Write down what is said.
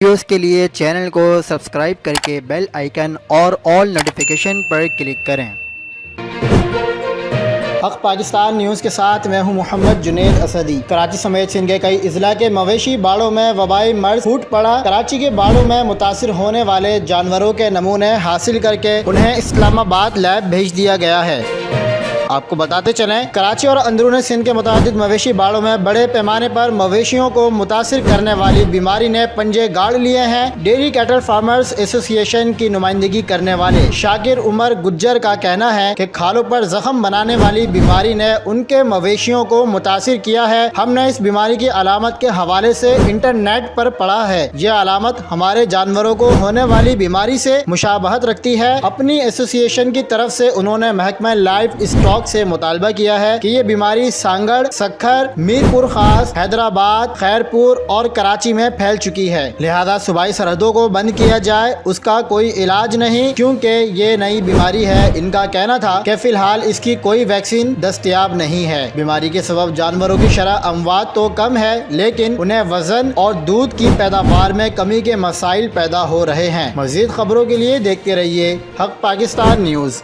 Videos کے لیے channel کو سبسکرائب کر کے بیل آئیکن اور آل نوٹیفیکیشن پر کلک کریں۔ حق پاکستان نیوز کے ساتھ میں ہوں محمد جنید اسدی۔ کراچی سمیت سندھ کے کئی اضلاع کے مویشی باڑوں میں وبائی مرض پھوٹ پڑا۔ کراچی کے باڑوں میں متاثر ہونے والے جانوروں کے نمونے حاصل کر کے انہیں اسلام آباد لیب بھیج دیا گیا ہے۔ آپ کو بتاتے چلیں، کراچی اور اندرون سندھ کے متعدد مویشی باڑوں میں بڑے پیمانے پر مویشیوں کو متاثر کرنے والی بیماری نے پنجے گاڑ لیے ہیں۔ ڈیری کیٹل فارمرز ایسوسی ایشن کی نمائندگی کرنے والے شاکر عمر گجر کا کہنا ہے کہ کھالوں پر زخم بنانے والی بیماری نے ان کے مویشیوں کو متاثر کیا ہے۔ ہم نے اس بیماری کی علامت کے حوالے سے انٹرنیٹ پر پڑھا ہے۔ یہ علامت ہمارے جانوروں کو ہونے والی بیماری سے مشابہت رکھتی ہے۔ اپنی ایسوسی ایشن کی طرف سے انہوں نے محکمہ لائف اسٹاک سے مطالبہ کیا ہے کہ یہ بیماری سانگڑ، سکھر، میرپور خاص، حیدرآباد، خیرپور اور کراچی میں پھیل چکی ہے، لہذا صوبائی سرحدوں کو بند کیا جائے۔ اس کا کوئی علاج نہیں کیونکہ یہ نئی بیماری ہے۔ ان کا کہنا تھا کہ فی الحال اس کی کوئی ویکسین دستیاب نہیں ہے۔ بیماری کے سبب جانوروں کی شرح اموات تو کم ہے، لیکن انہیں وزن اور دودھ کی پیداوار میں کمی کے مسائل پیدا ہو رہے ہیں۔ مزید خبروں کے لیے دیکھتے رہیے حق پاکستان نیوز۔